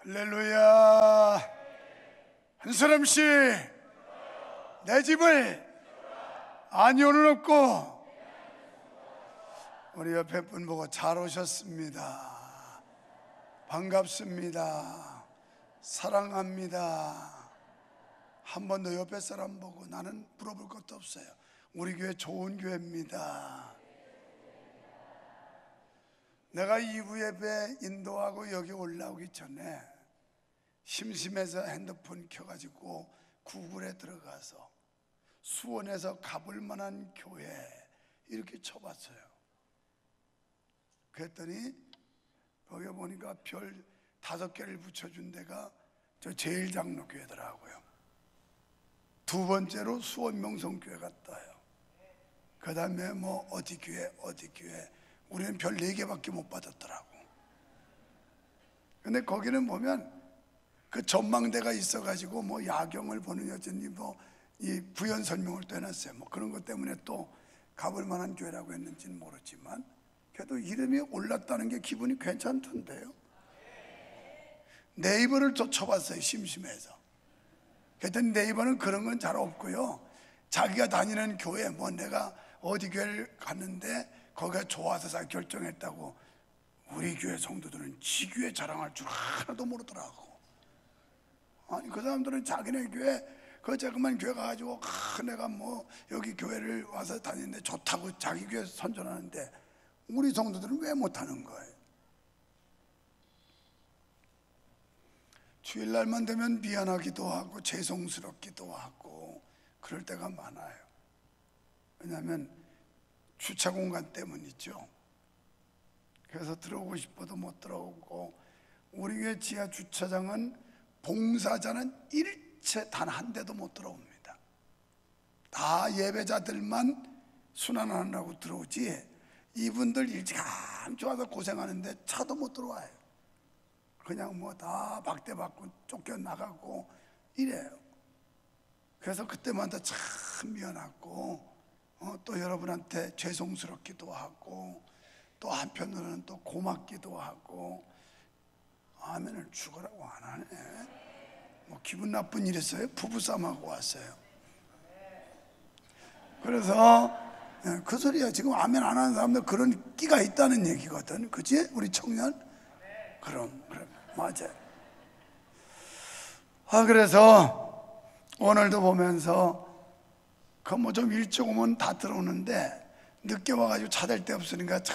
할렐루야. 한 사람씩 내 집을 아니오는 없고. 우리 옆에 분 보고 잘 오셨습니다. 반갑습니다. 사랑합니다. 한 번 더 옆에 사람 보고 나는 물어볼 것도 없어요. 우리 교회 좋은 교회입니다. 내가 2부 예배 인도하고 여기 올라오기 전에 심심해서 핸드폰 켜가지고 구글에 들어가서 수원에서 가볼 만한 교회 이렇게 쳐봤어요. 그랬더니 거기 보니까 별 5개를 붙여준 데가 저 제일장로교회더라고요. 두 번째로 수원 명성교회가 떠요. 그 다음에 뭐 어디 교회 우리는 별 4개밖에 못 받았더라고. 근데 거기는 보면 그 전망대가 있어가지고 뭐 야경을 보는 여전히 뭐 이 부연 설명을 또 해놨어요. 뭐 그런 것 때문에 또 가볼 만한 교회라고 했는지는 모르지만 그래도 이름이 올랐다는 게 기분이 괜찮던데요. 네이버를 또 쳐봤어요. 심심해서. 그랬더니 네이버는 그런 건 잘 없고요. 자기가 다니는 교회 뭐 내가 어디 교회를 갔는데 거기가 좋아서 결정했다고. 우리 교회 성도들은 지 교회 자랑할 줄 하나도 모르더라고. 아니 그 사람들은 자기네 교회 그 조그만 교회 가가지고 내가 뭐 여기 교회를 와서 다니는데 좋다고 자기 교회 선전하는데 우리 성도들은 왜 못하는 거예요? 주일날만 되면 미안하기도 하고 죄송스럽기도 하고 그럴 때가 많아요. 왜냐하면 주차 공간 때문이죠. 그래서 들어오고 싶어도 못 들어오고, 우리 교회 지하 주차장은 봉사자는 일체 단 한 대도 못 들어옵니다. 다 예배자들만 순환하느라고 들어오지 이분들 일찌감치 와서 고생하는데 차도 못 들어와요. 그냥 뭐 다 박대받고 쫓겨나가고 이래요. 그래서 그때마다 참 미안하고 또 여러분한테 죄송스럽기도 하고 또 한편으로는 또 고맙기도 하고. 아멘을 죽으라고 안 하네. 뭐 기분 나쁜 일 있어요? 부부싸움하고 왔어요. 그래서 그 소리야. 지금 아멘 안 하는 사람들 그런 끼가 있다는 얘기거든. 그치? 우리 청년? 그럼 맞아요. 그래서 오늘도 보면서 그 뭐 좀 일찍 오면 다 들어오는데 늦게 와가지고 찾을 데 없으니까 저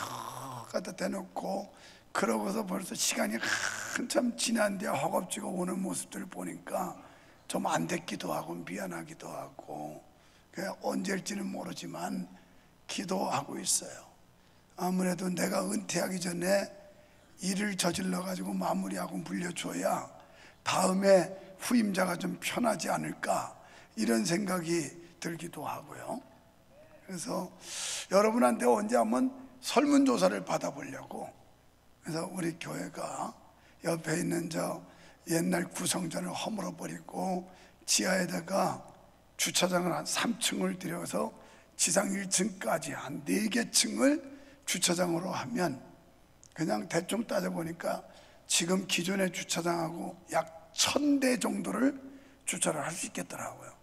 갖다 대놓고 그러고서 벌써 시간이 한참 지난데 허겁지겁 오는 모습들을 보니까 좀 안 됐기도 하고 미안하기도 하고 언제일지는 모르지만 기도하고 있어요. 아무래도 내가 은퇴하기 전에 일을 저질러 가지고 마무리하고 물려줘야 다음에 후임자가 좀 편하지 않을까 이런 생각이 들기도 하고요. 그래서 여러분한테 언제 한번 설문조사를 받아보려고. 그래서 우리 교회가 옆에 있는 저 옛날 구성전을 허물어버리고 지하에다가 주차장을 한 3층을 들여서 지상 1층까지 한 4개 층을 주차장으로 하면 그냥 대충 따져보니까 지금 기존의 주차장하고 약 1000대 정도를 주차를 할 수 있겠더라고요.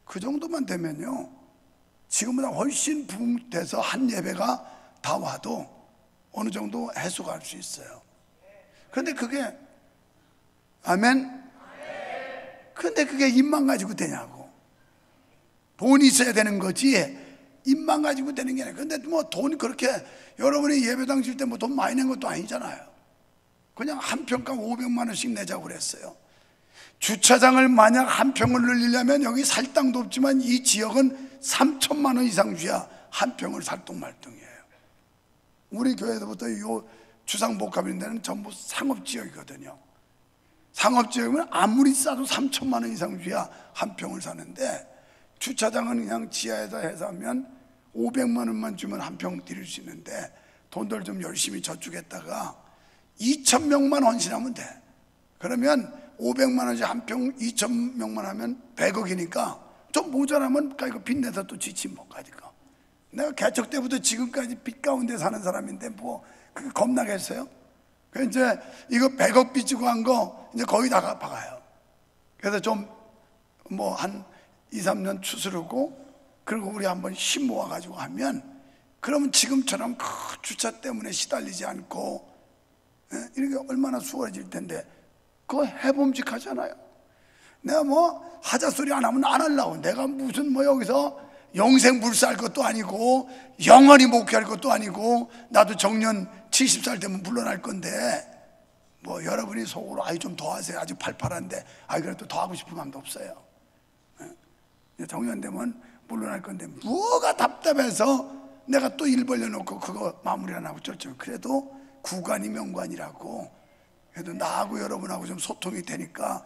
그 정도만 되면요 지금보다 훨씬 붕돼서 한 예배가 다 와도 어느 정도 해소가 할 수 있어요. 그런데 그게 아멘? 근데 그게 입만 가지고 되냐고. 돈이 있어야 되는 거지 입만 가지고 되는 게 아니라. 근데 뭐 돈 그렇게 여러분이 예배당 질 때 뭐 돈 많이 낸 것도 아니잖아요. 그냥 한 평당 500만 원씩 내자고 그랬어요. 주차장을 만약 한 평을 늘리려면 여기 살 땅도 없지만 이 지역은 3천만 원 이상 줘야 한 평을 살뚱말뚱해요. 우리 교회에서부터 이 주상복합인 데는 전부 상업지역이거든요. 상업지역이면 아무리 싸도 3천만 원 이상 줘야 한 평을 사는데 주차장은 그냥 지하에다 해서 하면 500만 원만 주면 한 평 드릴 수 있는데 돈들 좀 열심히 저축했다가 2,000명만 헌신하면 돼. 그러면 500만 원씩 한 평 2,000명만 하면 100억이니까 좀 모자라면 이거 빚내서 또 지치 못 가니까. 내가 개척 때부터 지금까지 빚 가운데 사는 사람인데 뭐 그게 겁나겠어요? 그 이제 이거 100억 빚지고 한 거 이제 거의 다 갚아가요. 그래서 좀 뭐 한 2, 3년 추스르고, 그리고 우리 한번 힘 모아가지고 하면, 그러면 지금처럼 그 주차 때문에 시달리지 않고 이렇게 얼마나 수월해질 텐데, 그거 해봄직하잖아요. 내가 뭐 하자 소리 안 하면 안 하려고. 내가 무슨 뭐 여기서 영생 불사할 것도 아니고 영원히 목회할 것도 아니고, 나도 정년 70살 되면 물러날 건데, 뭐 여러분이 속으로 아이 좀 더 하세요, 아직 팔팔한데, 아이 그래도 더 하고 싶은 마음도 없어요. 정년 되면 물러날 건데 뭐가 답답해서 내가 또 일 벌려놓고 그거 마무리 안 하고 쩔쩔. 그래도 구관이 명관이라고, 그래도 나하고 여러분하고 좀 소통이 되니까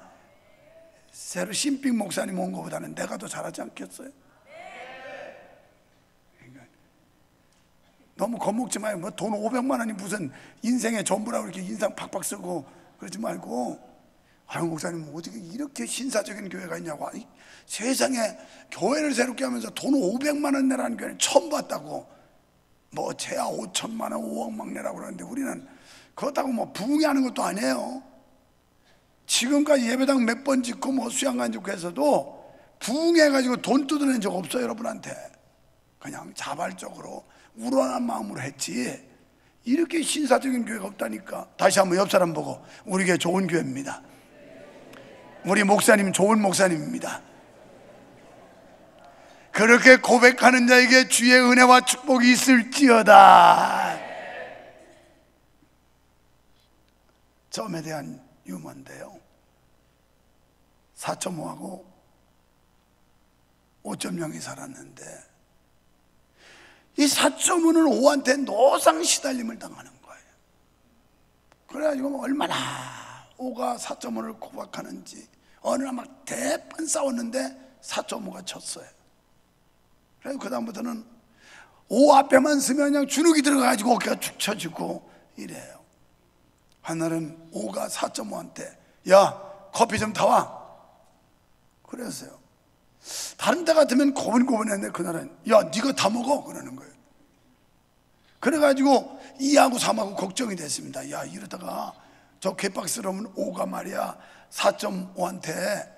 새로 신빙 목사님 온 것보다는 내가 더 잘하지 않겠어요? 그러니까 너무 겁먹지 마요. 뭐 돈 500만 원이 무슨 인생의 전부라고 이렇게 인상 팍팍 쓰고 그러지 말고, 아유 목사님 어떻게 이렇게 신사적인 교회가 있냐고. 아니, 세상에 교회를 새롭게 하면서 돈 500만 원 내라는 교회는 처음 봤다고. 뭐 제야 5천만 원 5억만 내라고 그러는데, 우리는 그렇다고 뭐 부흥하는 것도 아니에요. 지금까지 예배당 몇 번 짓고 뭐 수양관 짓고 해서도 부흥해가지고 돈 뜯어낸 적 없어요. 여러분한테 그냥 자발적으로 우러난 마음으로 했지, 이렇게 신사적인 교회가 없다니까. 다시 한번 옆 사람 보고, 우리 교회 좋은 교회입니다. 우리 목사님 좋은 목사님입니다. 그렇게 고백하는 자에게 주의 은혜와 축복이 있을지어다. 점에 대한 유머인데요, 4.5하고 5.0이 살았는데, 이 4.5는 5한테 노상 시달림을 당하는 거예요. 그래가지고 얼마나 5가 4.5를 고박하는지, 어느 날 막 대판 싸웠는데 4.5가 졌어요. 그래서 그 다음부터는 5 앞에만 쓰면 그냥 주눅이 들어가가지고 어깨가 축 처지고 이래요. 하늘은 5가 4.5한테 야 커피 좀 타와 그랬어요. 다른 데 같으면 고분고분했는데 그날은 야 네가 다 먹어 그러는 거예요. 그래가지고 2하고 3하고 걱정이 됐습니다. 야 이러다가 저 개박스러운 5가 말이야 4.5한테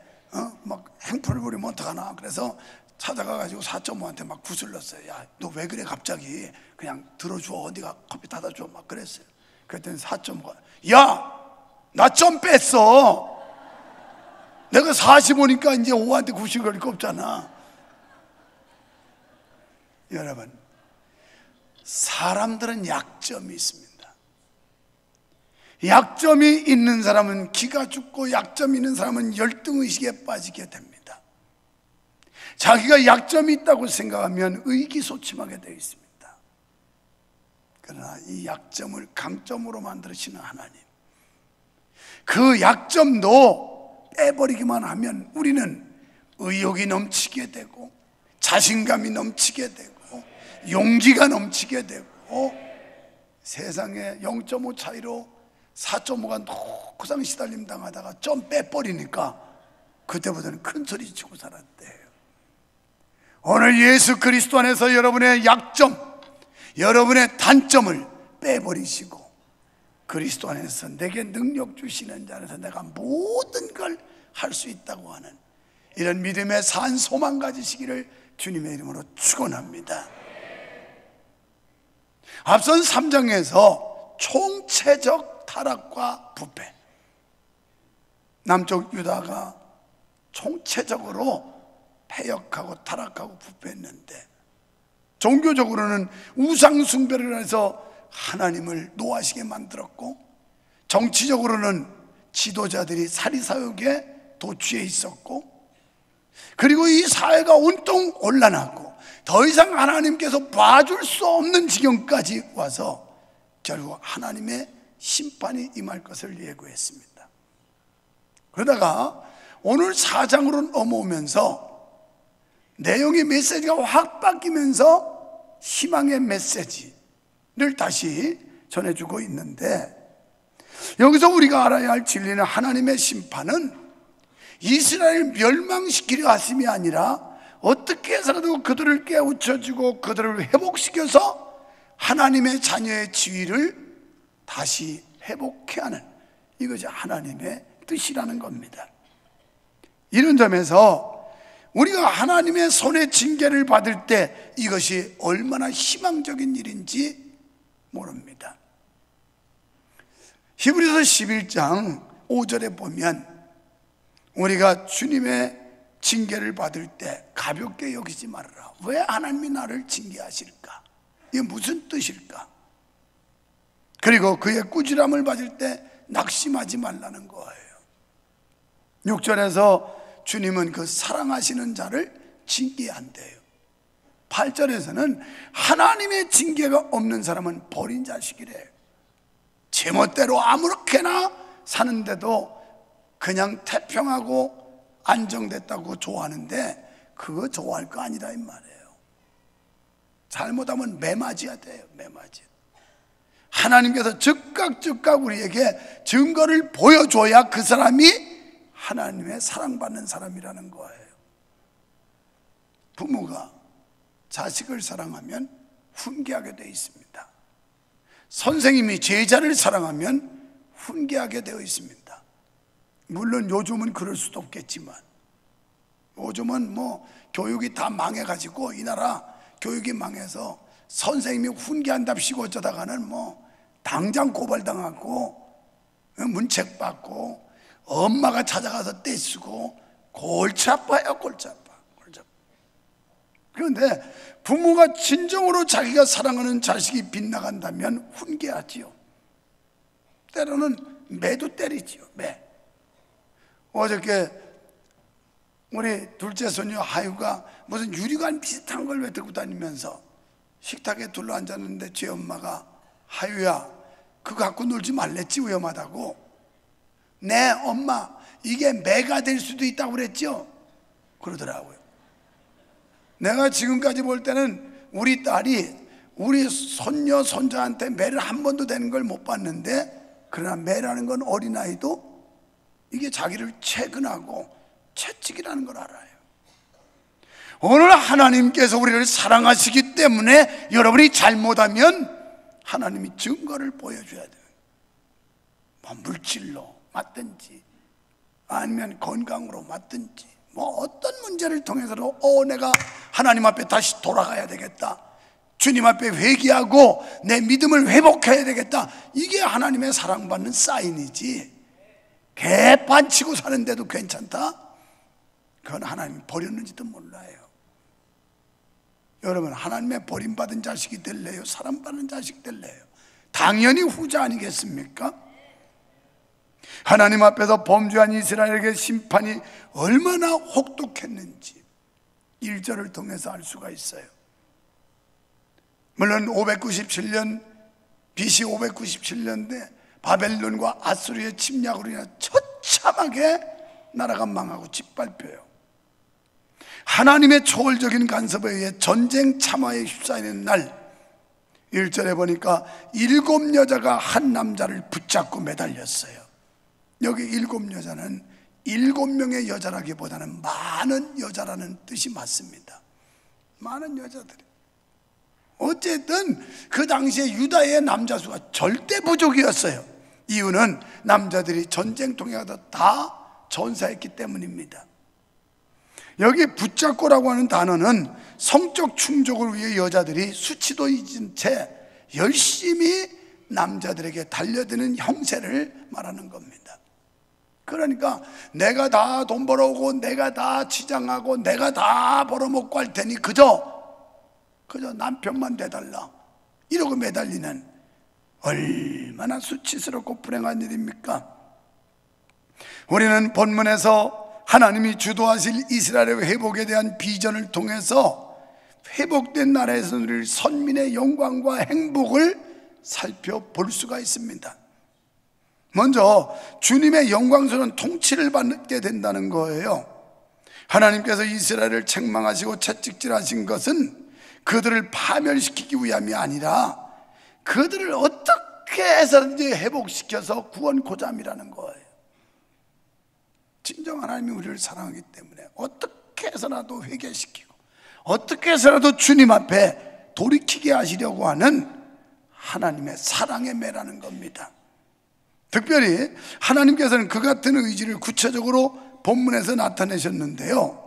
막 행포를 부리면 어떡하나. 그래서 찾아가가지고 4.5한테 막 구슬렀어요. 야 너 왜 그래 갑자기, 그냥 들어줘, 어디가 커피 타다 줘 막 그랬어요. 그랬더니 4.5가 야 나 좀 뺐어. 내가 45니까 이제 5한테 구실거릴 거 없잖아. 여러분, 사람들은 약점이 있습니다. 약점이 있는 사람은 기가 죽고, 약점이 있는 사람은 열등의식에 빠지게 됩니다. 자기가 약점이 있다고 생각하면 의기소침하게 되어 있습니다. 그러나 이 약점을 강점으로 만드시는 하나님, 그 약점도 빼버리기만 하면 우리는 의욕이 넘치게 되고, 자신감이 넘치게 되고, 용기가 넘치게 되고, 세상에 0.5 차이로 4.5가 노상 시달림 당하다가 좀 빼버리니까 그때보다는 큰 소리 치고 살았대요. 오늘 예수 그리스도 안에서 여러분의 약점, 여러분의 단점을 빼버리시고, 그리스도 안에서 내게 능력 주시는 자 안에서 내가 모든 걸 할 수 있다고 하는 이런 믿음의 산 소망 가지시기를 주님의 이름으로 축원합니다. 앞선 3장에서 총체적 타락과 부패, 남쪽 유다가 총체적으로 패역하고 타락하고 부패했는데, 종교적으로는 우상 숭배를 해서 하나님을 노하시게 만들었고, 정치적으로는 지도자들이 사리사욕에 도취해 있었고, 그리고 이 사회가 온통 혼란하고 더 이상 하나님께서 봐줄 수 없는 지경까지 와서 결국 하나님의 심판이 임할 것을 예고했습니다. 그러다가 오늘 4장으로 넘어오면서 내용의 메시지가 확 바뀌면서 희망의 메시지를 다시 전해주고 있는데, 여기서 우리가 알아야 할 진리는 하나님의 심판은 이스라엘을 멸망시키려 하심이 아니라 어떻게 해서라도 그들을 깨우쳐주고 그들을 회복시켜서 하나님의 자녀의 지위를 다시 회복케 하는, 이것이 하나님의 뜻이라는 겁니다. 이런 점에서 우리가 하나님의 손의 징계를 받을 때 이것이 얼마나 희망적인 일인지 모릅니다. 히브리서 11장 5절에 보면 우리가 주님의 징계를 받을 때 가볍게 여기지 말아라. 왜 하나님이 나를 징계하실까? 이게 무슨 뜻일까? 그리고 그의 꾸지람을 받을 때 낙심하지 말라는 거예요. 6절에서 주님은 그 사랑하시는 자를 징계한대요. 8절에서는 하나님의 징계가 없는 사람은 버린 자식이래요. 제멋대로 아무렇게나 사는데도 그냥 태평하고 안정됐다고 좋아하는데 그거 좋아할 거 아니라 이 말이에요. 잘못하면 매맞아야 돼요. 매맞아야. 하나님께서 즉각 우리에게 증거를 보여줘야 그 사람이 하나님의 사랑받는 사람이라는 거예요. 부모가 자식을 사랑하면 훈계하게 되어 있습니다. 선생님이 제자를 사랑하면 훈계하게 되어 있습니다. 물론 요즘은 그럴 수도 없겠지만, 요즘은 교육이 다 망해가지고 이 나라 교육이 망해서 선생님이 훈계한답시고 어쩌다가는 당장 고발당하고 문책 받고 엄마가 찾아가서 떼쓰고 골치 아파요. 골치 아파. 그런데 부모가 진정으로 자기가 사랑하는 자식이 빗나간다면 훈계하지요. 때로는 매도 때리지요. 매. 어저께 우리 둘째 손녀 하유가 무슨 유리관 비슷한 걸 왜 들고 다니면서 식탁에 둘러앉았는데 제 엄마가 하유야 그거 갖고 놀지 말랬지 위험하다고. 네 엄마 이게 매가 될 수도 있다고 그랬죠. 그러더라고요. 내가 지금까지 볼 때는 우리 딸이 우리 손녀 손자한테 매를 한 번도 되는 걸 못 봤는데, 그러나 매라는 건 어린아이도 이게 자기를 채근하고 채찍이라는 걸 알아요. 오늘 하나님께서 우리를 사랑하시기 때문에 여러분이 잘못하면 하나님이 증거를 보여줘야 돼요. 물질로 맞든지 아니면 건강으로 맞든지 어떤 문제를 통해서도 내가 하나님 앞에 다시 돌아가야 되겠다, 주님 앞에 회개하고 내 믿음을 회복해야 되겠다, 이게 하나님의 사랑받는 사인이지. 개판 치고 사는데도 괜찮다? 그건 하나님이 버렸는지도 몰라요. 여러분 하나님의 버림받은 자식이 될래요? 사랑받는 자식 될래요? 당연히 후자 아니겠습니까? 하나님 앞에서 범죄한 이스라엘에게 심판이 얼마나 혹독했는지 1절을 통해서 알 수가 있어요. 물론 597년 BC 597년대 바벨론과 아수르의 침략으로 인해 처참하게 나라가 망하고 짓밟혀요. 하나님의 초월적인 간섭에 의해 전쟁 참화에 휩싸이는 날 1절에 보니까 7 여자가 한 남자를 붙잡고 매달렸어요. 여기 7 여자는 7명의 여자라기보다는 많은 여자라는 뜻이 맞습니다. 많은 여자들이. 어쨌든 그 당시에 유다의 남자 수가 절대 부족이었어요. 이유는 남자들이 전쟁통에 가서 다 전사했기 때문입니다. 여기 붙잡고라고 하는 단어는 성적 충족을 위해 여자들이 수치도 잊은 채 열심히 남자들에게 달려드는 형세를 말하는 겁니다. 그러니까 내가 다 돈 벌어오고 내가 다 치장하고 내가 다 벌어먹고 할 테니 그저 남편만 대달라 이러고 매달리는, 얼마나 수치스럽고 불행한 일입니까? 우리는 본문에서 하나님이 주도하실 이스라엘의 회복에 대한 비전을 통해서 회복된 나라에서 누릴 선민의 영광과 행복을 살펴볼 수가 있습니다. 먼저 주님의 영광스러운 통치를 받게 된다는 거예요. 하나님께서 이스라엘을 책망하시고 채찍질하신 것은 그들을 파멸시키기 위함이 아니라 그들을 어떻게 해서든지 회복시켜서 구원코자 함이라는 거예요. 진정 하나님이 우리를 사랑하기 때문에 어떻게 해서라도 회개시키고 어떻게 해서라도 주님 앞에 돌이키게 하시려고 하는 하나님의 사랑의 매라는 겁니다. 특별히 하나님께서는 그 같은 의지를 구체적으로 본문에서 나타내셨는데요,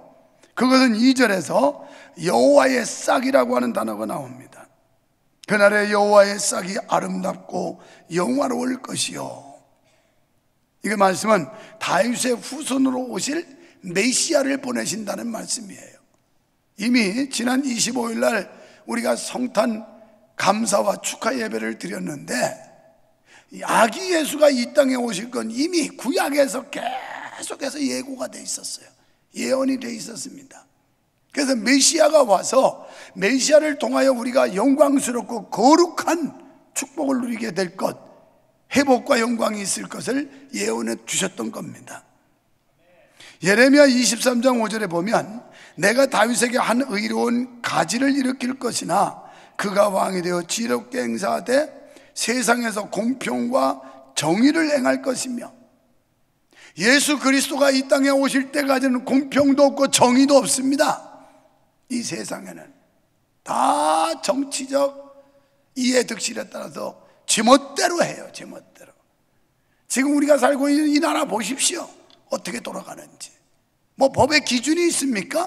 그것은 2절에서 여호와의 싹이라고 하는 단어가 나옵니다. 그날의 여호와의 싹이 아름답고 영화로울 것이요. 이 말씀은 다윗의 후손으로 오실 메시아를 보내신다는 말씀이에요. 이미 지난 25일 날 우리가 성탄 감사와 축하 예배를 드렸는데, 아기 예수가 이 땅에 오실 건 이미 구약에서 계속해서 예고가 돼 있었어요. 예언이 돼 있었습니다. 그래서 메시아가 와서 메시아를 통하여 우리가 영광스럽고 거룩한 축복을 누리게 될 것, 회복과 영광이 있을 것을 예언해 주셨던 겁니다. 예레미야 23장 5절에 보면 내가 다윗에게 한 의로운 가지를 일으킬 것이나 그가 왕이 되어 지혜롭게 행사하되 세상에서 공평과 정의를 행할 것이며, 예수 그리스도가 이 땅에 오실 때까지는 공평도 없고 정의도 없습니다. 이 세상에는 다 정치적 이해득실에 따라서 제멋대로 해요. 제멋대로. 지금 우리가 살고 있는 이 나라 보십시오. 어떻게 돌아가는지. 뭐 법의 기준이 있습니까?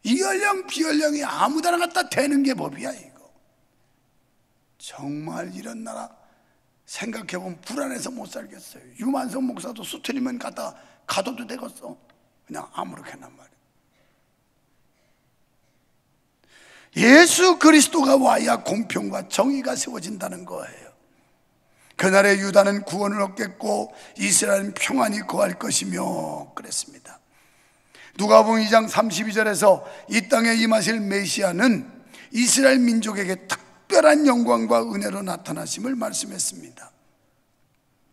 이연령 비연령이 아무데나 갖다 대는 게 법이야 이거. 정말 이런 나라 생각해보면 불안해서 못 살겠어요. 유만성 목사도 수틀리면 가둬도 되겠어. 그냥 아무렇게나 말이야. 예수 그리스도가 와야 공평과 정의가 세워진다는 거예요. 그날에 유다는 구원을 얻겠고 이스라엘은 평안히 거할 것이며 그랬습니다. 누가복음 2장 32절에서 이 땅에 임하실 메시아는 이스라엘 민족에게 특별한 영광과 은혜로 나타나심을 말씀했습니다.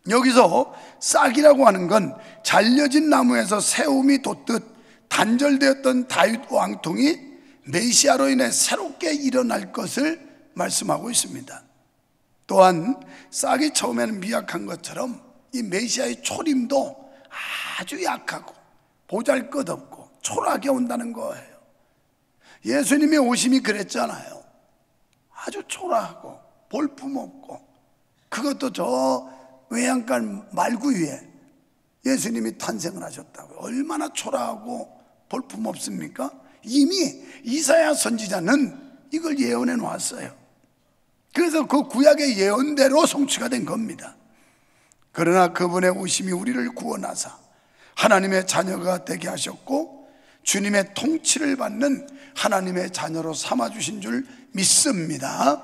여기서 싹이라고 하는 건 잘려진 나무에서 새움이 돋듯 단절되었던 다윗 왕통이 메시아로 인해 새롭게 일어날 것을 말씀하고 있습니다. 또한 싹이 처음에는 미약한 것처럼 이 메시아의 초림도 아주 약하고 보잘것없고 초라하게 온다는 거예요. 예수님의 오심이 그랬잖아요. 아주 초라하고 볼품없고, 그것도 저 외양간 말구 위에 예수님이 탄생을 하셨다고요. 얼마나 초라하고 볼품없습니까? 이미 이사야 선지자는 이걸 예언해 놓았어요. 그래서 그 구약의 예언대로 성취가 된 겁니다. 그러나 그분의 오심이 우리를 구원하사 하나님의 자녀가 되게 하셨고 주님의 통치를 받는 하나님의 자녀로 삼아주신 줄 믿습니다.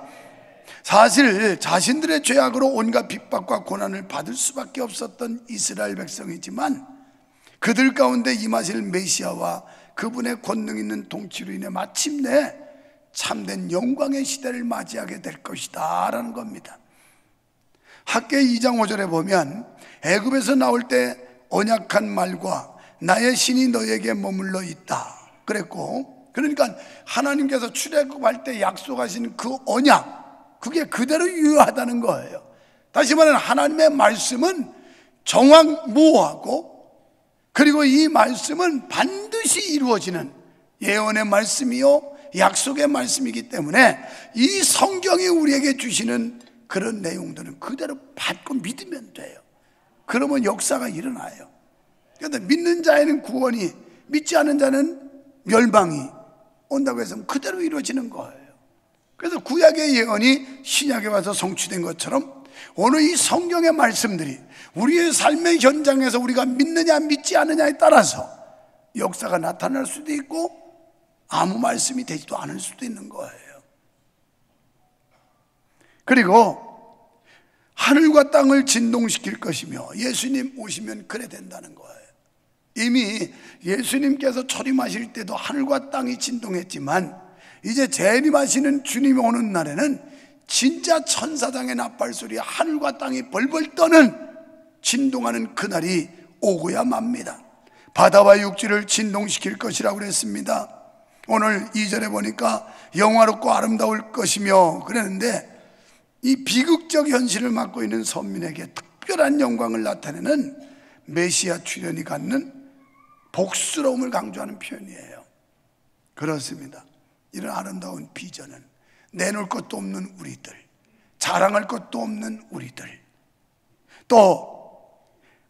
사실 자신들의 죄악으로 온갖 핍박과 고난을 받을 수밖에 없었던 이스라엘 백성이지만 그들 가운데 임하실 메시아와 그분의 권능 있는 통치로 인해 마침내 참된 영광의 시대를 맞이하게 될 것이다 라는 겁니다. 학개의 2장 5절에 보면 애굽에서 나올 때 언약한 말과 나의 신이 너에게 머물러 있다 그랬고, 그러니까 하나님께서 출애굽할 때 약속하신 그 언약, 그게 그대로 유효하다는 거예요. 다시 말하면 하나님의 말씀은 정확무오하고, 그리고 이 말씀은 반드시 이루어지는 예언의 말씀이요 약속의 말씀이기 때문에 이 성경이 우리에게 주시는 그런 내용들은 그대로 받고 믿으면 돼요. 그러면 역사가 일어나요. 그런데 믿는 자에는 구원이, 믿지 않은 자는 멸망이 온다고 해서 그대로 이루어지는 거예요. 그래서 구약의 예언이 신약에 와서 성취된 것처럼 오늘 이 성경의 말씀들이 우리의 삶의 현장에서 우리가 믿느냐 믿지 않느냐에 따라서 역사가 나타날 수도 있고 아무 말씀이 되지도 않을 수도 있는 거예요. 그리고 하늘과 땅을 진동시킬 것이며 예수님 오시면 그래 된다는 거예요. 이미 예수님께서 초림하실 때도 하늘과 땅이 진동했지만 이제 재림하시는 주님이 오는 날에는 진짜 천사장의 나팔소리에 하늘과 땅이 벌벌 떠는 진동하는 그날이 오고야 맙니다. 바다와 육지를 진동시킬 것이라고 그랬습니다. 오늘 2절에 보니까 영화롭고 아름다울 것이며 그랬는데, 이 비극적 현실을 맡고 있는 선민에게 특별한 영광을 나타내는 메시아 출현이 갖는 복스러움을 강조하는 표현이에요. 그렇습니다. 이런 아름다운 비전은 내놓을 것도 없는 우리들, 자랑할 것도 없는 우리들, 또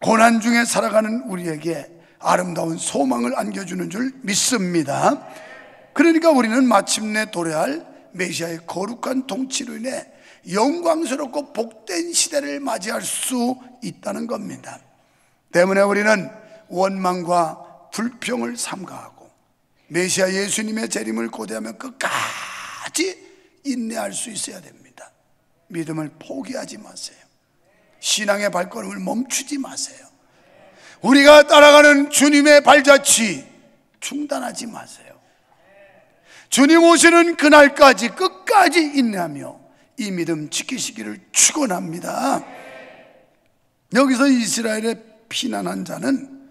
고난 중에 살아가는 우리에게 아름다운 소망을 안겨주는 줄 믿습니다. 그러니까 우리는 마침내 도래할 메시아의 거룩한 통치로 인해 영광스럽고 복된 시대를 맞이할 수 있다는 겁니다. 때문에 우리는 원망과 불평을 삼가하고 메시아 예수님의 재림을 고대하며 끝까지 인내할 수 있어야 됩니다. 믿음을 포기하지 마세요. 신앙의 발걸음을 멈추지 마세요. 우리가 따라가는 주님의 발자취 중단하지 마세요. 주님 오시는 그날까지 끝까지 인내하며 이 믿음 지키시기를 축원합니다. 여기서 이스라엘의 피난한 자는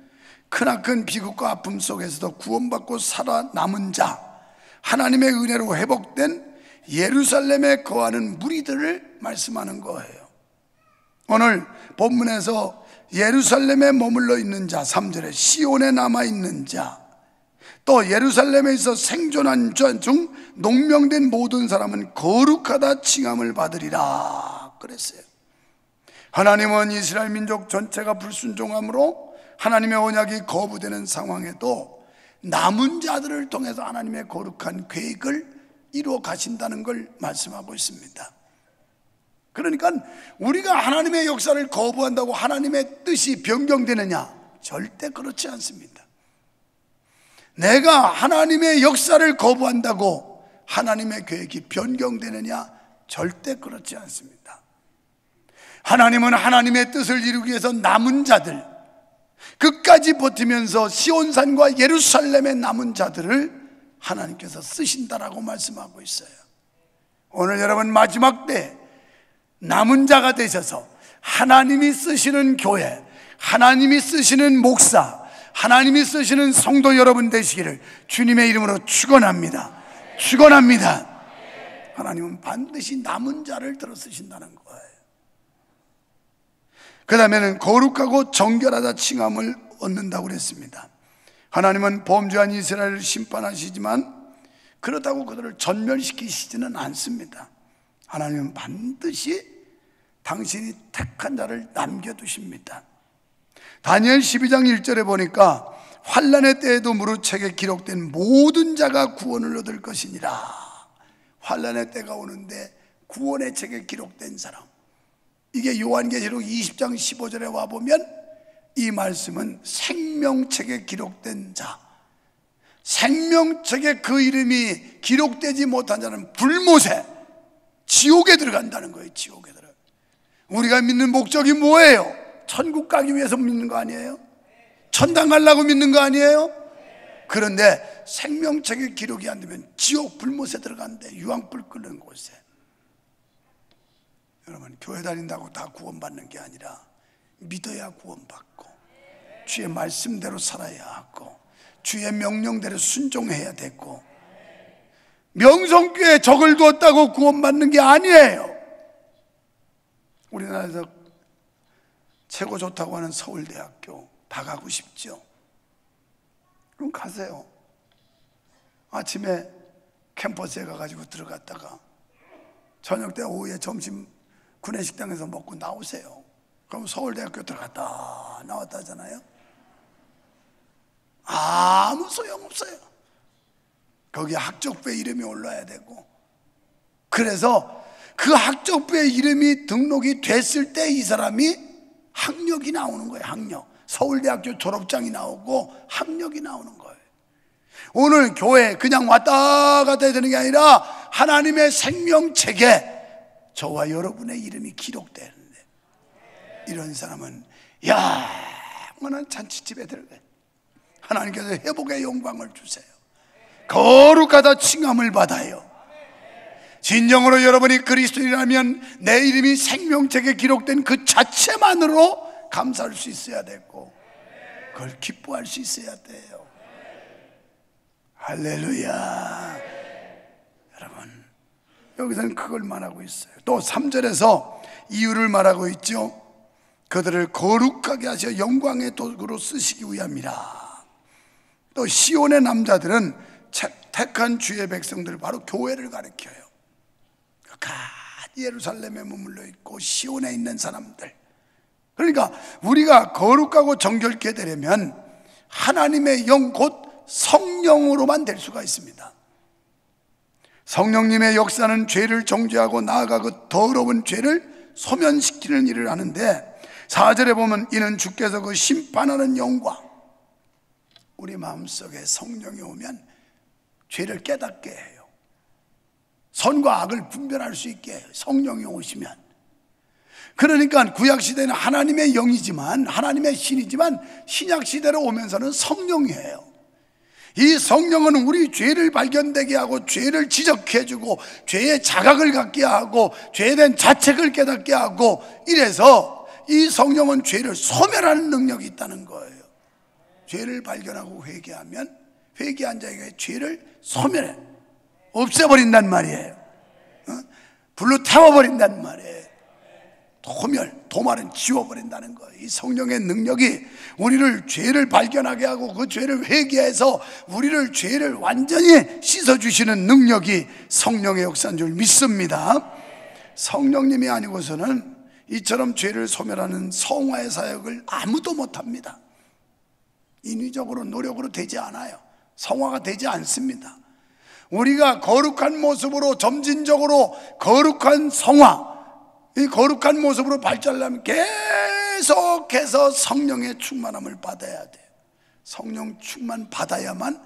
크나큰 비극과 아픔 속에서도 구원받고 살아남은 자, 하나님의 은혜로 회복된 예루살렘에 거하는 무리들을 말씀하는 거예요. 오늘 본문에서 예루살렘에 머물러 있는 자, 3절에 시온에 남아있는 자, 또 예루살렘에서 생존한 자 중 농명된 모든 사람은 거룩하다 칭함을 받으리라 그랬어요. 하나님은 이스라엘 민족 전체가 불순종함으로 하나님의 언약이 거부되는 상황에도 남은 자들을 통해서 하나님의 거룩한 계획을 이루어 가신다는 걸 말씀하고 있습니다. 그러니까 우리가 하나님의 역사를 거부한다고 하나님의 뜻이 변경되느냐? 절대 그렇지 않습니다. 내가 하나님의 역사를 거부한다고 하나님의 계획이 변경되느냐? 절대 그렇지 않습니다. 하나님은 하나님의 뜻을 이루기 위해서 남은 자들, 끝까지 버티면서 시온산과 예루살렘의 남은 자들을 하나님께서 쓰신다라고 말씀하고 있어요. 오늘 여러분 마지막 때 남은 자가 되셔서 하나님이 쓰시는 교회, 하나님이 쓰시는 목사, 하나님이 쓰시는 성도 여러분 되시기를 주님의 이름으로 축원합니다. 축원합니다. 하나님은 반드시 남은 자를 들어 쓰신다는 거예요. 그 다음에는 거룩하고 정결하다 칭함을 얻는다고 그랬습니다. 하나님은 범죄한 이스라엘을 심판하시지만 그렇다고 그들을 전멸시키시지는 않습니다. 하나님은 반드시 당신이 택한 자를 남겨두십니다. 다니엘 12장 1절에 보니까 환난의 때에도 무릇 책에 기록된 모든 자가 구원을 얻을 것이니라. 환난의 때가 오는데 구원의 책에 기록된 사람, 이게 요한계시록 20장 15절에 와보면 이 말씀은 생명책에 기록된 자, 생명책에 그 이름이 기록되지 못한 자는 불못에 지옥에 들어간다는 거예요. 지옥에 들어가. 우리가 믿는 목적이 뭐예요? 천국 가기 위해서 믿는 거 아니에요? 천당 가려고 믿는 거 아니에요? 그런데 생명책에 기록이 안 되면 지옥 불못에 들어간대. 유황불 끓는 곳에. 여러분, 교회 다닌다고 다 구원받는 게 아니라 믿어야 구원받고 주의 말씀대로 살아야 하고 주의 명령대로 순종해야 되고, 명성교회에 적을 두었다고 구원받는 게 아니에요. 우리나라에서 최고 좋다고 하는 서울대학교 다 가고 싶죠? 그럼 가세요. 아침에 캠퍼스에 가가지고 들어갔다가 저녁 때 오후에 점심 구내식당에서 먹고 나오세요. 그럼 서울대학교 들어갔다 나왔다 하잖아요. 아무 소용없어요. 거기 학적부에 이름이 올라야 되고, 그래서 그 학적부에 이름이 등록이 됐을 때 이 사람이 학력이 나오는 거예요. 학력. 서울대학교 졸업장이 나오고 학력이 나오는 거예요. 오늘 교회 그냥 왔다 갔다 해야 되는 게 아니라 하나님의 생명책에 저와 여러분의 이름이 기록되는데, 이런 사람은 영원한 잔치집에 들어가요. 하나님께서 회복의 영광을 주세요. 거룩하다 칭함을 받아요. 진정으로 여러분이 그리스도인이라면 내 이름이 생명책에 기록된 그 자체만으로 감사할 수 있어야 되고 그걸 기뻐할 수 있어야 돼요. 할렐루야. 여러분, 여기서는 그걸 말하고 있어요. 또 3절에서 이유를 말하고 있죠. 그들을 거룩하게 하셔 영광의 도구로 쓰시기 위함이라. 또 시온의 남자들은 택한 주의 백성들, 바로 교회를 가리켜요. 예루살렘에 머물러 있고 시온에 있는 사람들, 그러니까 우리가 거룩하고 정결케 되려면 하나님의 영 곧 성령으로만 될 수가 있습니다. 성령님의 역사는 죄를 정죄하고 나아가 그 더러운 죄를 소멸시키는 일을 하는데, 4절에 보면 이는 주께서 그 심판하는 영과, 우리 마음속에 성령이 오면 죄를 깨닫게 해요. 선과 악을 분별할 수 있게 해요, 성령이 오시면. 그러니까 구약시대는 하나님의 영이지만, 하나님의 신이지만, 신약시대로 오면서는 성령이에요. 이 성령은 우리 죄를 발견되게 하고 죄를 지적해주고 죄의 자각을 갖게 하고 죄에 대한 자책을 깨닫게 하고, 이래서 이 성령은 죄를 소멸하는 능력이 있다는 거예요. 죄를 발견하고 회개하면 회개한 자에게 죄를 소멸해, 없애버린단 말이에요. 불로 태워버린단 말이에요. 도말은 지워버린다는 거예요. 이 성령의 능력이 우리를 죄를 발견하게 하고 그 죄를 회개해서 우리를 죄를 완전히 씻어주시는 능력이 성령의 역사인 줄 믿습니다. 성령님이 아니고서는 이처럼 죄를 소멸하는 성화의 사역을 아무도 못합니다. 인위적으로 노력으로 되지 않아요. 성화가 되지 않습니다. 우리가 거룩한 모습으로 점진적으로 거룩한 성화, 이 거룩한 모습으로 발전하려면 계속해서 성령의 충만함을 받아야 돼요. 성령 충만 받아야만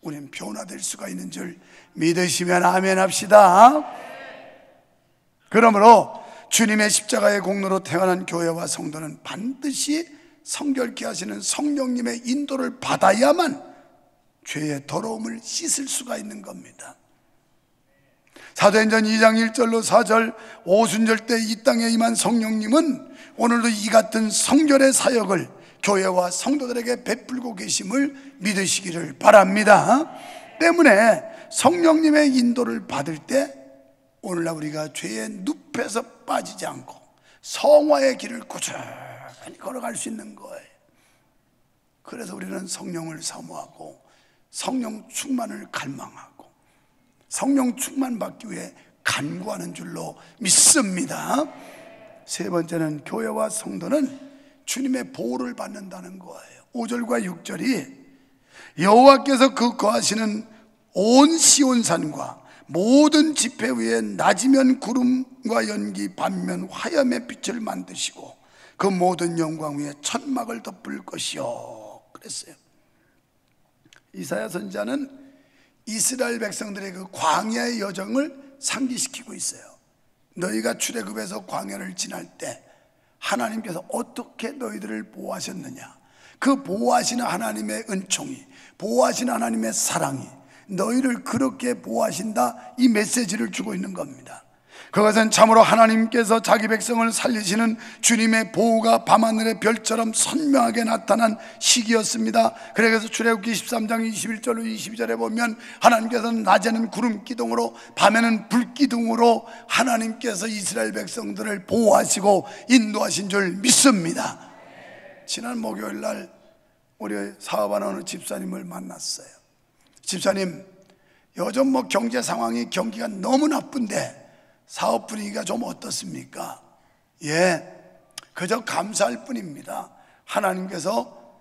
우리는 변화될 수가 있는 줄 믿으시면 아멘 합시다. 그러므로 주님의 십자가의 공로로 태어난 교회와 성도는 반드시 성결케 하시는 성령님의 인도를 받아야만 죄의 더러움을 씻을 수가 있는 겁니다. 사도행전 2장 1절로 4절 오순절 때 이 땅에 임한 성령님은 오늘도 이 같은 성결의 사역을 교회와 성도들에게 베풀고 계심을 믿으시기를 바랍니다. 때문에 성령님의 인도를 받을 때 오늘날 우리가 죄의 늪에서 빠지지 않고 성화의 길을 꾸준히 걸어갈 수 있는 거예요. 그래서 우리는 성령을 사모하고 성령 충만을 갈망하고 성령 충만 받기 위해 간구하는 줄로 믿습니다. 세 번째는 교회와 성도는 주님의 보호를 받는다는 거예요. 5절과 6절이 여호와께서 그 거하시는 온 시온산과 모든 지폐 위에 낮이면 구름과 연기, 밤면 화염의 빛을 만드시고 그 모든 영광 위에 천막을 덮을 것이요 그랬어요. 이사야 선지자는 이스라엘 백성들의 그 광야의 여정을 상기시키고 있어요. 너희가 출애굽에서 광야를 지날 때 하나님께서 어떻게 너희들을 보호하셨느냐, 그 보호하시는 하나님의 은총이, 보호하시는 하나님의 사랑이 너희를 그렇게 보호하신다, 이 메시지를 주고 있는 겁니다. 그것은 참으로 하나님께서 자기 백성을 살리시는 주님의 보호가 밤하늘의 별처럼 선명하게 나타난 시기였습니다. 그래서 출애굽기 13장 21절로 22절에 보면 하나님께서는 낮에는 구름 기둥으로 밤에는 불 기둥으로 하나님께서 이스라엘 백성들을 보호하시고 인도하신 줄 믿습니다. 지난 목요일 날 우리 사업하는 어느 집사님을 만났어요. 집사님, 요즘 경제 상황이 경기가 너무 나쁜데 사업 분위기가 좀 어떻습니까? 예, 그저 감사할 뿐입니다. 하나님께서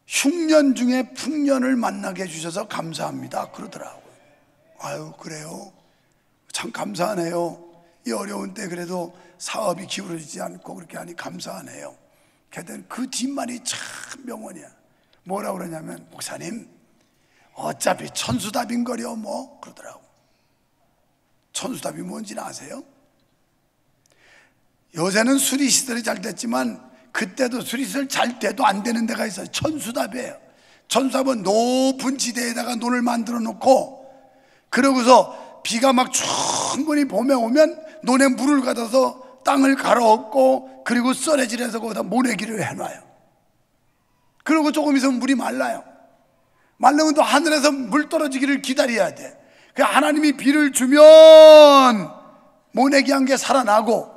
흉년 중에 풍년을 만나게 해주셔서 감사합니다 그러더라고요. 아유, 그래요? 참 감사하네요. 이 어려운 때 그래도 사업이 기울어지지 않고 그렇게 하니 감사하네요. 그 뒷말이 참 명언이야. 뭐라고 그러냐면, 목사님 어차피 천수답인거려 뭐 그러더라고. 천수답이 뭔지는 아세요? 요새는 수리시설이 잘 됐지만 그때도 수리시설 잘 돼도 안 되는 데가 있어요. 천수답이에요. 천수답은 높은 지대에다가 논을 만들어 놓고, 그러고서 비가 막 충분히 봄에 오면 논에 물을 가둬서 땅을 갈아엎고, 그리고 썰해질해서 거기다 모내기를 해놔요. 그리고 조금 있으면 물이 말라요. 말르면 또 하늘에서 물 떨어지기를 기다려야 돼. 하나님이 비를 주면 모내기 한 게 살아나고,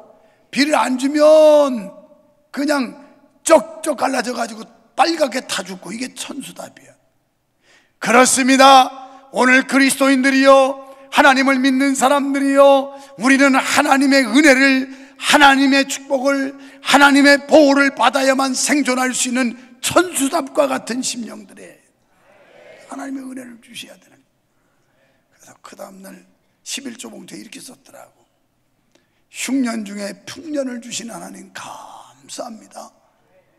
비를 안 주면 그냥 쩍쩍 갈라져 가지고 빨갛게 타 죽고, 이게 천수답이야. 그렇습니다. 오늘 그리스도인들이요, 하나님을 믿는 사람들이요, 우리는 하나님의 은혜를 하나님의 축복을, 하나님의 보호를 받아야만 생존할 수 있는 천수답과 같은 심령들에 하나님의 은혜를 주셔야 되는 거예요. 그래서 그 다음날 11조 봉투에 이렇게 썼더라고. 흉년 중에 풍년을 주신 하나님 감사합니다.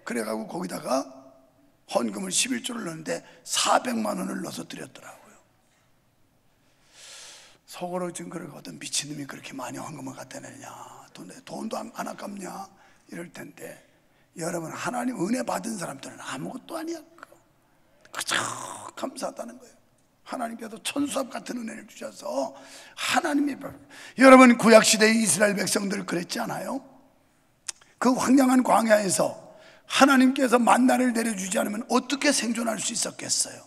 그래가지고 거기다가 헌금을 11조를 넣는데 400만 원을 넣어서 드렸더라고요. 속으로 지금 그러거든. 미친놈이 그렇게 많이 헌금을 갖다 내냐, 돈도 안 아깝냐 이럴 텐데, 여러분 하나님 은혜 받은 사람들은 아무것도 아니야. 그저 감사하다는 거예요. 하나님께서 천수합 같은 은혜를 주셔서 하나님이, 여러분 구약시대의 이스라엘 백성들 그랬지 않아요? 그 황량한 광야에서 하나님께서 만나를 내려주지 않으면 어떻게 생존할 수 있었겠어요?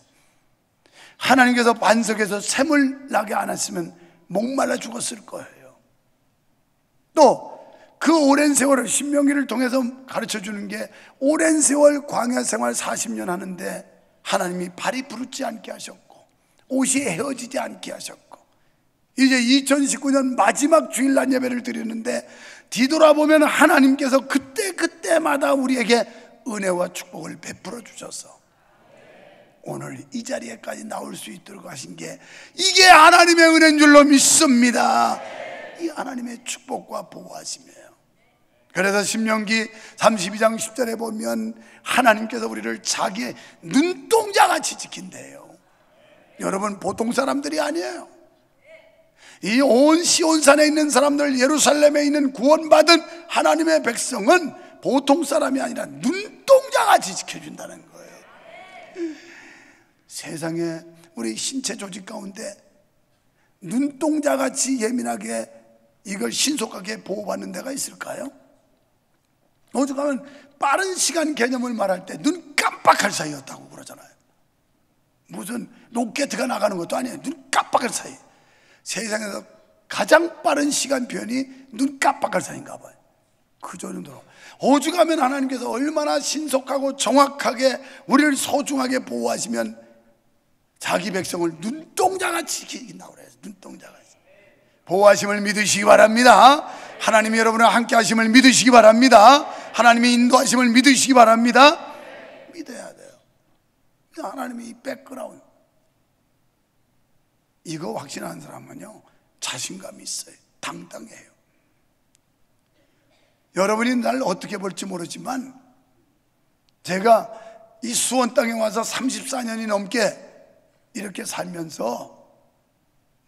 하나님께서 반석에서 샘을 나게 안 했으면 목말라 죽었을 거예요. 또 그 오랜 세월을, 신명기를 통해서 가르쳐 주는 게, 오랜 세월 광야 생활 40년 하는데 하나님이 발이 부르지 않게 하셨고 옷이 헤어지지 않게 하셨고, 이제 2019년 마지막 주일날 예배를 드리는데 뒤돌아보면 하나님께서 그때마다 우리에게 은혜와 축복을 베풀어 주셔서 오늘 이 자리에까지 나올 수 있도록 하신 게, 이게 하나님의 은혜인 줄로 믿습니다. 이 하나님의 축복과 보호하심이에요. 그래서 신명기 32장 10절에 보면 하나님께서 우리를 자기의 눈동자같이 지킨대요. 여러분 보통 사람들이 아니에요. 이 온 시온산에 있는 사람들, 예루살렘에 있는 구원받은 하나님의 백성은 보통 사람이 아니라 눈동자같이 지켜준다는 거예요. 세상에 우리 신체 조직 가운데 눈동자같이 예민하게 이걸 신속하게 보호받는 데가 있을까요? 오죽하면 빠른 시간 개념을 말할 때 눈 깜빡할 사이였다고 그러잖아요. 무슨 로켓가 나가는 것도 아니에요. 눈 깜빡할 사이. 세상에서 가장 빠른 시간 표현이 눈 깜빡할 사이인가 봐요. 그 정도로 오죽하면 하나님께서 얼마나 신속하고 정확하게 우리를 소중하게 보호하시면 자기 백성을 눈동자같이 지킨다고 그래요. 눈동자같이. 보호하심을 믿으시기 바랍니다. 하나님이 여러분과 함께 하심을 믿으시기 바랍니다. 하나님의 인도하심을 믿으시기 바랍니다. 믿어야 돼요. 하나님이 이 백그라운드, 이거 확신하는 사람은요 자신감이 있어요. 당당해요. 여러분이 날 어떻게 볼지 모르지만 제가 이 수원 땅에 와서 34년이 넘게 이렇게 살면서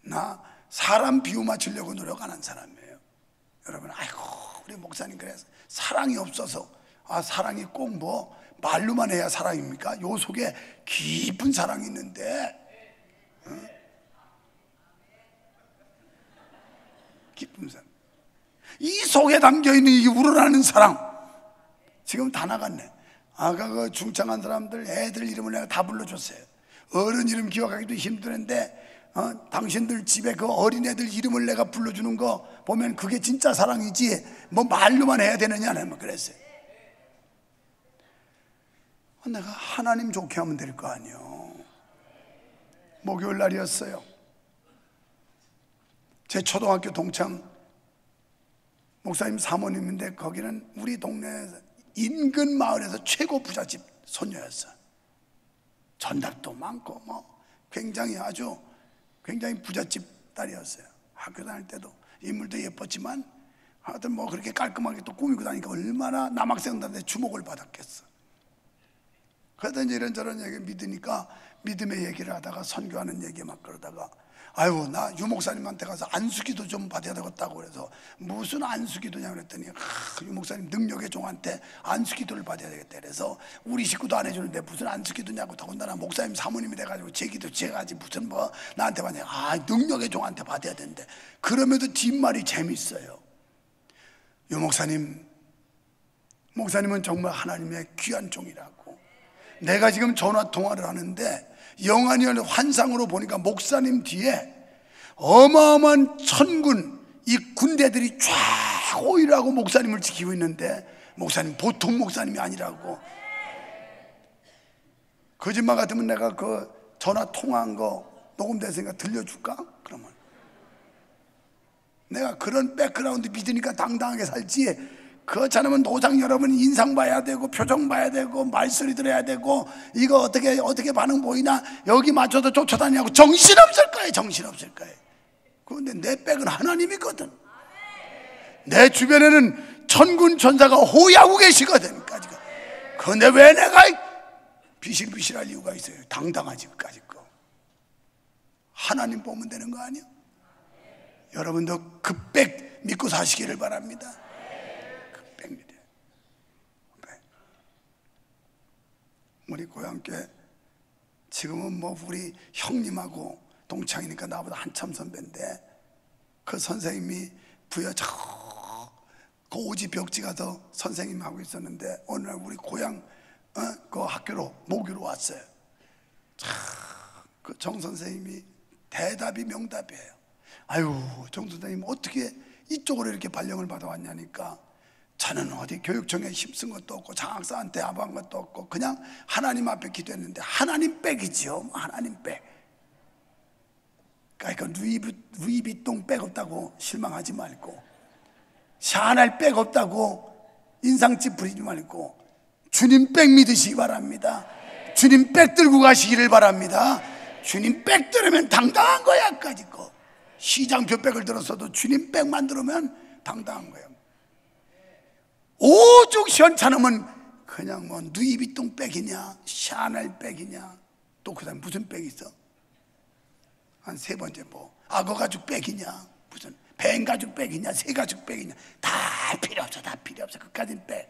나 사람 비유 맞추려고 노력 안 한 사람이에요. 여러분, 아이고 우리 목사님 그래서 사랑이 없어서, 사랑이 꼭 뭐 말로만 해야 사랑입니까? 요 속에 깊은 사랑이 있는데, 깊은 사랑, 이 속에 담겨있는 이 우러나는 사랑 지금 다 나갔네. 아까 그 중창한 사람들 애들 이름을 내가 다 불러줬어요. 어른 이름 기억하기도 힘드는데 당신들 집에 그 어린애들 이름을 내가 불러주는 거 보면 그게 진짜 사랑이지 뭐 말로만 해야 되느냐, 뭐 그랬어요. 내가 하나님 좋게 하면 될 거 아니에요. 목요일 날이었어요. 제 초등학교 동창 목사님 사모님인데 거기는 우리 동네에서 인근 마을에서 최고 부잣집 손녀였어요. 전답도 많고 뭐 굉장히 아주 굉장히 부잣집 딸이었어요. 학교 다닐 때도 인물도 예뻤지만 하여튼 뭐 그렇게 깔끔하게 또 꾸미고 다니니까 얼마나 남학생들한테 주목을 받았겠어. 그러다 이제 이런저런 얘기 믿으니까 믿음의 얘기를 하다가 선교하는 얘기 막 그러다가, 아유 나 유목사님한테 가서 안수기도 좀 받아야 되겠다고 그래서 무슨 안수기도냐 그랬더니 유목사님 능력의 종한테 안수기도를 받아야 되겠다 그래서 우리 식구도 안 해주는데 무슨 안수기도냐고, 더군다나 목사님 사모님이 돼가지고 제 기도 제가 하지 무슨 뭐 나한테 받냐, 능력의 종한테 받아야 되는데. 그럼에도 뒷말이 재밌어요. 유목사님, 목사님은 정말 하나님의 귀한 종이라고. 내가 지금 전화 통화를 하는데 영안이 환상으로 보니까 목사님 뒤에 어마어마한 천군, 이 군대들이 쫙 오일하고 목사님을 지키고 있는데 목사님 보통 목사님이 아니라고. 거짓말 같으면 내가 그 전화 통화한 거 녹음됐으니까 들려줄까? 그러면 내가 그런 백그라운드 믿으니까 당당하게 살지, 그렇지 않으면 노장 여러분 인상 봐야 되고 표정 봐야 되고 말소리 들어야 되고 이거 어떻게 반응 보이나 여기 맞춰서 쫓아다니냐고 정신없을 거예요. 정신없을 거예요. 그런데 내 백은 하나님이거든. 내 주변에는 천군 천사가 호위하고 계시거든. 그런데 왜 내가 비실비실할 이유가 있어요? 당당하지. 까짓 거 하나님 보면 되는 거 아니야? 여러분도 그 백 믿고 사시기를 바랍니다. 우리 고향교회 지금은 뭐 우리 형님하고 동창이니까 나보다 한참 선배인데, 그 선생님이 부여 저 고지 벽지 가서 선생님하고 있었는데 어느 날 우리 고향 그 학교로 모교로 왔어요. 그 정 선생님이 대답이 명답이에요. 아유, 정 선생님 어떻게 이쪽으로 이렇게 발령을 받아왔냐니까, 저는 어디 교육청에 힘쓴 것도 없고 장학사한테 아부한 것도 없고 그냥 하나님 앞에 기도했는데, 하나님 백이지요. 하나님 백. 그러니까 루이비통 백 없다고 실망하지 말고, 샤넬 백 없다고 인상집 부리지 말고 주님 백 믿으시기 바랍니다. 주님 백 들고 가시기를 바랍니다. 주님 백 들으면 당당한 거야. 까짓거 시장표 백을 들었어도 주님 백만 들으면 당당한 거예요. 오죽 시원찮으면 그냥 뭐 누이비통 백이냐 샤넬 백이냐, 또 그 다음에 무슨 백이 있어? 한 세 번째 뭐 악어 가죽 백이냐, 무슨 뱀 가죽 백이냐, 새 가죽 백이냐, 다 필요 없어. 다 필요 없어. 그까진 백.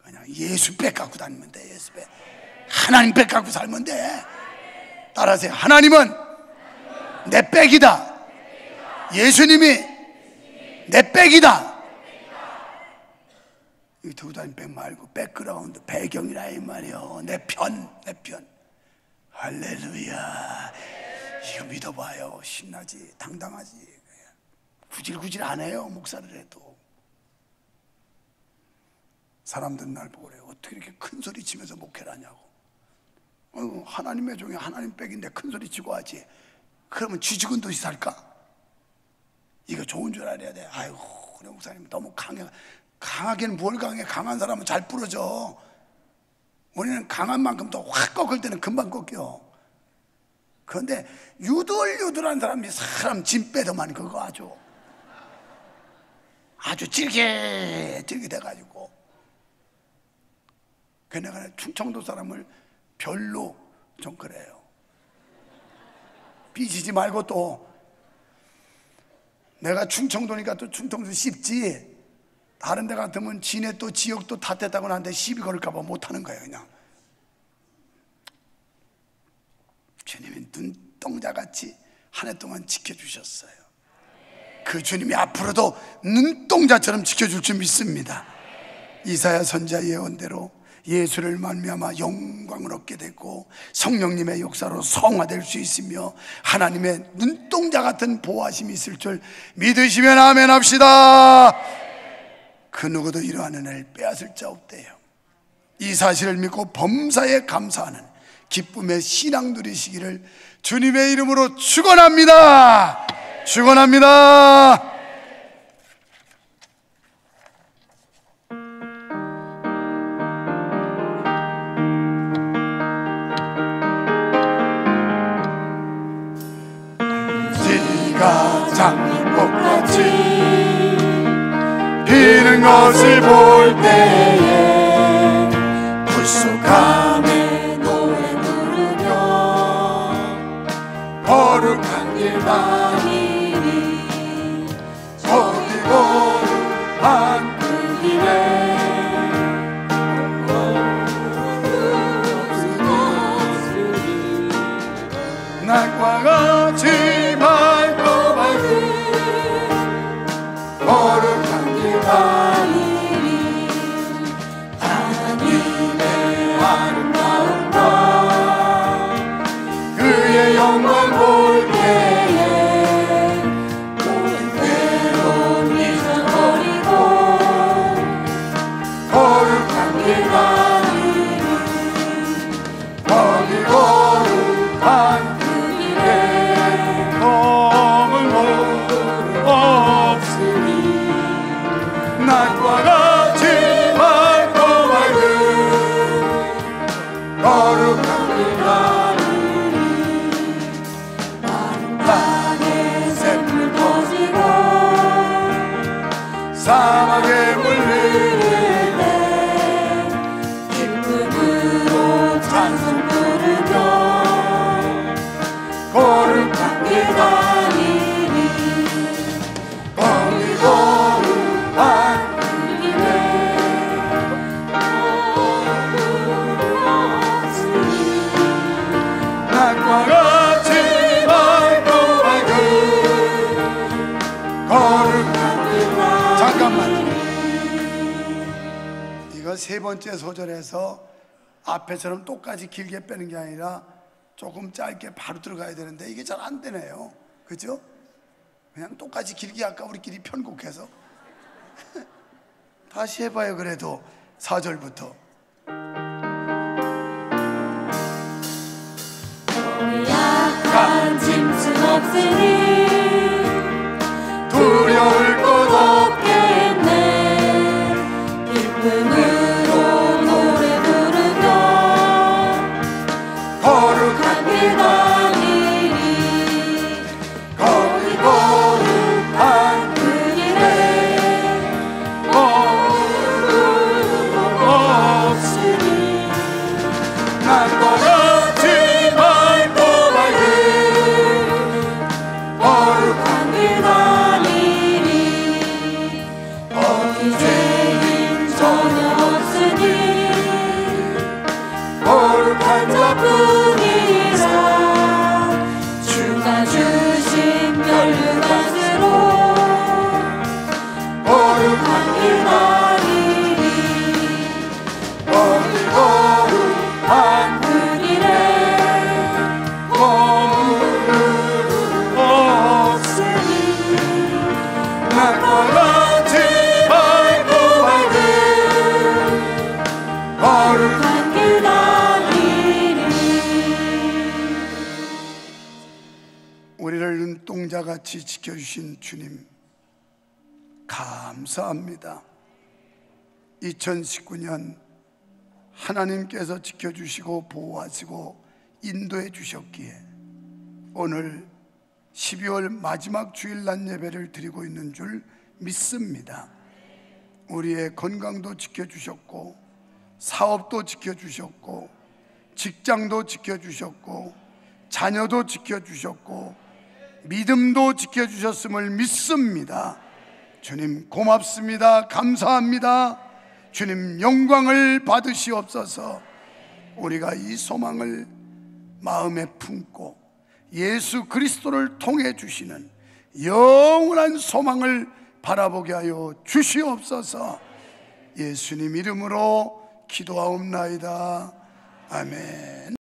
그냥 예수 백 갖고 다니면 돼. 예수 백. 하나님 백 갖고 살면 돼. 따라하세요. 하나님은 내 백이다. 예수님이 내 백이다. 이 두고 다니는 백 말고 백그라운드, 배경이라 이 말이요. 내 편. 할렐루야. 이거 믿어봐요. 신나지. 당당하지. 구질구질 안 해요. 목사를 해도. 사람들 날 보고 그래요. 어떻게 이렇게 큰 소리 치면서 목회를 하냐고. 하나님의 종이 하나님 백인데 큰 소리 치고 하지. 그러면 쥐 죽은 듯이 살까? 이거 좋은 줄 알아야 돼. 아이고, 그래 목사님 너무 강해. 강하긴 뭘 강해. 강한 사람은 잘 부러져. 우리는 강한 만큼 더 확 꺾을 때는 금방 꺾여. 그런데 유들유들한 사람이 사람 짐 빼더만 그거 아주 찔깃해가지고. 그 내가 충청도 사람을 별로 좀 그래요. 삐지지 말고, 또 내가 충청도니까 또 충청도 씹지, 다른 데 같으면 지네 또 지역도 탓했다고 하는데 시비 걸을까봐 못하는 거예요. 그냥 주님이 눈동자같이 한 해 동안 지켜주셨어요. 그 주님이 앞으로도 눈동자처럼 지켜줄 줄 믿습니다. 이사야 선지자 예언대로 예수를 말미암아 영광을 얻게 되고 성령님의 역사로 성화될 수 있으며 하나님의 눈동자 같은 보호하심이 있을 줄 믿으시면 아멘 합시다. 그 누구도 이러한 은혜를 빼앗을 자 없대요. 이 사실을 믿고 범사에 감사하는 기쁨의 신앙 누리시기를 주님의 이름으로 축원합니다. 축원합니다. 비가 장미꽃같이 피는 것을 볼 때에 불쑥함에 노래 부르며 거룩한 길 다니니 저기 거룩한 그 길에 낮과 같이 밝고 밝은 거룩한 길 다니니 하나님의 아름다움과 그의 영광 볼 때에 모든 괴로움 잊어버리고 이거 세 번째 소절에서 앞에처럼 똑같이 길게 빼는 게 아니라 조금 짧게 바로 들어가야 되는데 이게 잘 안 되네요. 그죠? 그냥 똑같이 길게 아까 우리끼리 편곡해서 다시 해봐요. 그래도 4절부터 약한 짐승 없으니 두려울 것 없겠네. 기쁨으로 노래 부르며 거룩한 길 다니리. 거기 거룩한 그 길에 없으니 난 떠나지 말고 말고 거룩한 길 다니리. 어디 죄인 전혀 없으니 거룩한 자뿐이라. 주가 주신 멸류관으로 거룩한 길 다니리. 거기 거룩한 그 길에 없으니 난 떠나지 말고 말고 거룩한 길 다니리. 우리를 눈동자같이 지켜주신 주님 감사합니다. 2019년 하나님께서 지켜주시고 보호하시고 인도해 주셨기에 오늘 12월 마지막 주일 낮 예배를 드리고 있는 줄 믿습니다. 우리의 건강도 지켜주셨고 사업도 지켜주셨고 직장도 지켜주셨고 자녀도 지켜주셨고 믿음도 지켜주셨음을 믿습니다. 주님 고맙습니다. 감사합니다. 주님 영광을 받으시옵소서. 우리가 이 소망을 마음에 품고 예수 그리스도를 통해 주시는 영원한 소망을 바라보게 하여 주시옵소서. 예수님 이름으로 기도하옵나이다. 아멘.